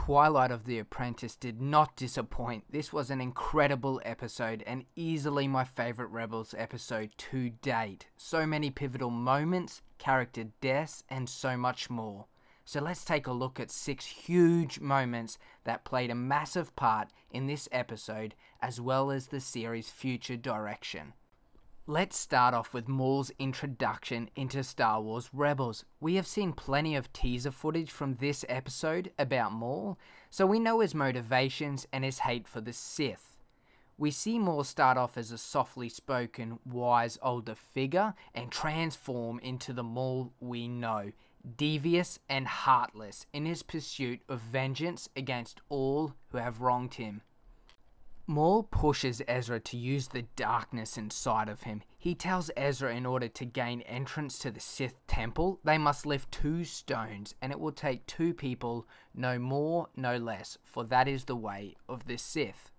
Twilight of the Apprentice did not disappoint. This was an incredible episode and easily my favourite Rebels episode to date. So many pivotal moments, character deaths, and so much more. So let's take a look at 6 huge moments that played a massive part in this episode as well as the series' future direction. Let's start off with Maul's introduction into Star Wars Rebels. We have seen plenty of teaser footage from this episode about Maul, so we know his motivations and his hate for the Sith. We see Maul start off as a softly spoken, wise older figure and transform into the Maul we know, devious and heartless in his pursuit of vengeance against all who have wronged him. Maul pushes Ezra to use the darkness inside of him. He tells Ezra in order to gain entrance to the Sith Temple, they must lift 2 stones, and it will take 2 people, no more, no less, for that is the way of the Sith.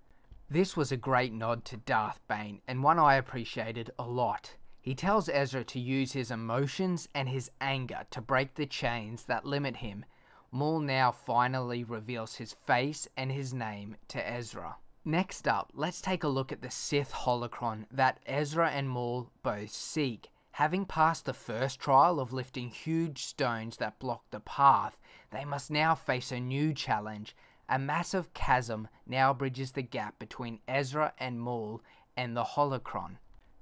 This was a great nod to Darth Bane, and one I appreciated a lot. He tells Ezra to use his emotions and his anger to break the chains that limit him. Maul now finally reveals his face and his name to Ezra. Next up, let's take a look at the Sith Holocron that Ezra and Maul both seek. Having passed the first trial of lifting huge stones that block the path, they must now face a new challenge. A massive chasm now bridges the gap between Ezra and Maul and the Holocron.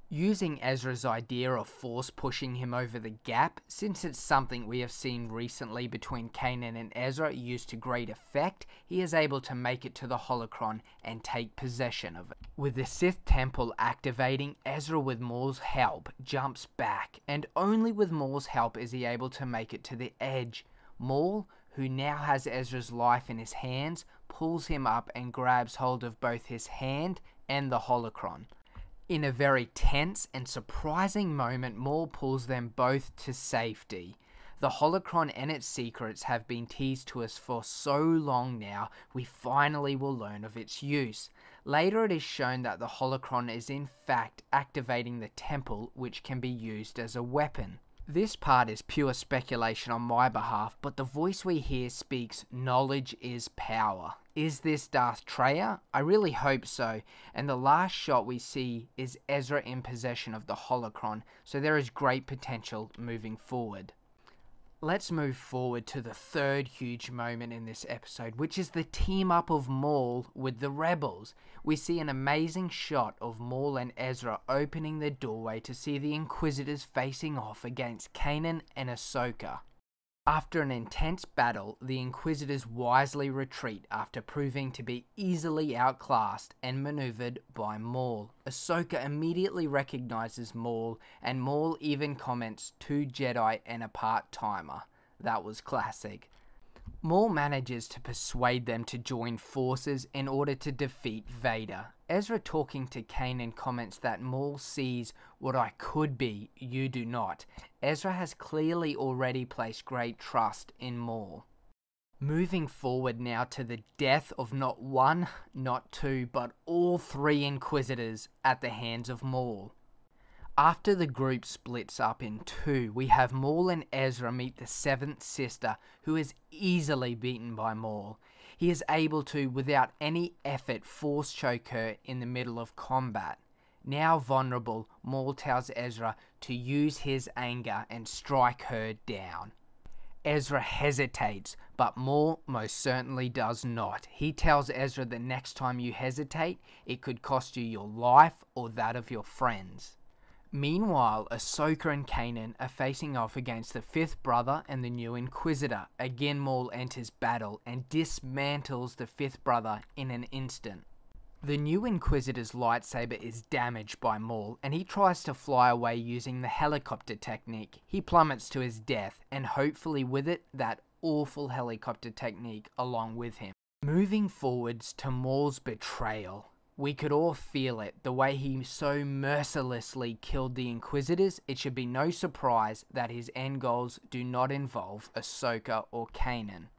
Using Ezra's idea of force pushing him over the gap, since it's something we have seen recently between Kanan and Ezra used to great effect, he is able to make it to the Holocron and take possession of it. With the Sith Temple activating, Ezra with Maul's help jumps back, and only with Maul's help is he able to make it to the edge. Maul, who now has Ezra's life in his hands, pulls him up and grabs hold of both his hand and the Holocron. In a very tense and surprising moment, Maul pulls them both to safety. The Holocron and its secrets have been teased to us for so long now, we finally will learn of its use. Later it is shown that the Holocron is in fact activating the temple, which can be used as a weapon. This part is pure speculation on my behalf, but the voice we hear speaks, "Knowledge is power." Is this Darth Traya? I really hope so, and the last shot we see is Ezra in possession of the Holocron, so there is great potential moving forward. Let's move forward to the third huge moment in this episode, which is the team up of Maul with the Rebels. We see an amazing shot of Maul and Ezra opening the doorway to see the Inquisitors facing off against Kanan and Ahsoka. After an intense battle, the Inquisitors wisely retreat after proving to be easily outclassed and maneuvered by Maul. Ahsoka immediately recognizes Maul, and Maul even comments 2 Jedi and a part-timer. That was classic. Maul manages to persuade them to join forces in order to defeat Vader. Ezra talking to Kanan comments that Maul sees what I could be, you do not. Ezra has clearly already placed great trust in Maul. Moving forward now to the death of not 1, not 2, but all 3 Inquisitors at the hands of Maul. After the group splits up in 2, we have Maul and Ezra meet the 7th sister, who is easily beaten by Maul. He is able to, without any effort, force choke her in the middle of combat. Now vulnerable, Maul tells Ezra to use his anger and strike her down. Ezra hesitates, but Maul most certainly does not. He tells Ezra the next time you hesitate, it could cost you your life or that of your friends. Meanwhile, Ahsoka and Kanan are facing off against the 5th brother and the new Inquisitor. Again, Maul enters battle and dismantles the 5th brother in an instant. The new Inquisitor's lightsaber is damaged by Maul, and he tries to fly away using the helicopter technique. He plummets to his death, and hopefully with it, that awful helicopter technique along with him. Moving forwards to Maul's betrayal. We could all feel it, the way he so mercilessly killed the Inquisitors. It should be no surprise that his end goals do not involve Ahsoka or Kanan.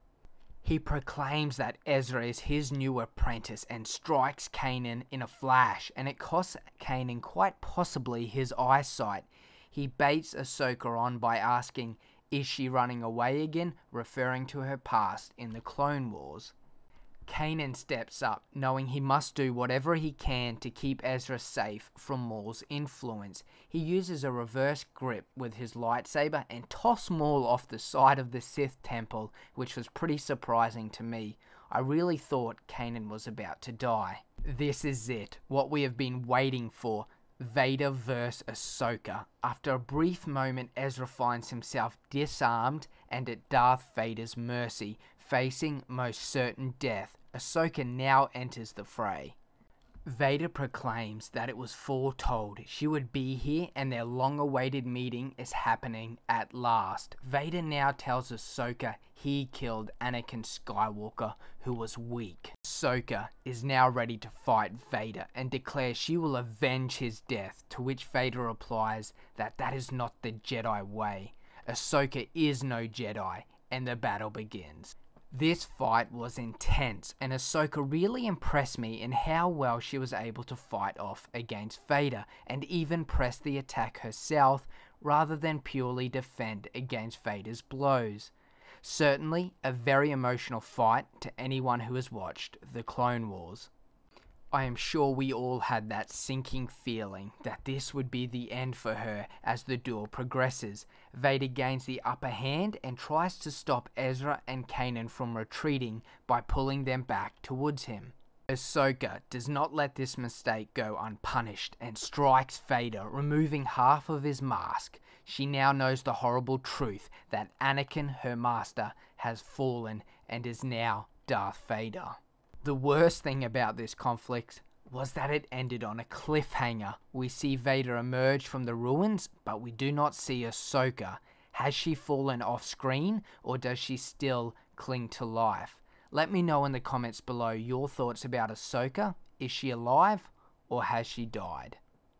He proclaims that Ezra is his new apprentice and strikes Kanan in a flash, and it costs Kanan quite possibly his eyesight. He baits Ahsoka on by asking, "Is she running away again?" referring to her past in the Clone Wars. Kanan steps up, knowing he must do whatever he can to keep Ezra safe from Maul's influence. He uses a reverse grip with his lightsaber and tosses Maul off the side of the Sith Temple, which was pretty surprising to me. I really thought Kanan was about to die. This is it, what we have been waiting for. Vader vs. Ahsoka. After a brief moment, Ezra finds himself disarmed and at Darth Vader's mercy, facing most certain death. Ahsoka now enters the fray. Vader proclaims that it was foretold she would be here and their long-awaited meeting is happening at last. Vader now tells Ahsoka he killed Anakin Skywalker, who was weak. Ahsoka is now ready to fight Vader and declares she will avenge his death, to which Vader replies that that is not the Jedi way. Ahsoka is no Jedi, and the battle begins. This fight was intense, and Ahsoka really impressed me in how well she was able to fight off against Vader, and even press the attack herself, rather than purely defend against Vader's blows. Certainly, a very emotional fight to anyone who has watched The Clone Wars. I am sure we all had that sinking feeling that this would be the end for her as the duel progresses. Vader gains the upper hand and tries to stop Ezra and Kanan from retreating by pulling them back towards him. Ahsoka does not let this mistake go unpunished and strikes Vader, removing half of his mask. She now knows the horrible truth that Anakin, her master, has fallen and is now Darth Vader. The worst thing about this conflict was that it ended on a cliffhanger. We see Vader emerge from the ruins, but we do not see Ahsoka. Has she fallen off screen, or does she still cling to life? Let me know in the comments below your thoughts about Ahsoka. Is she alive, or has she died?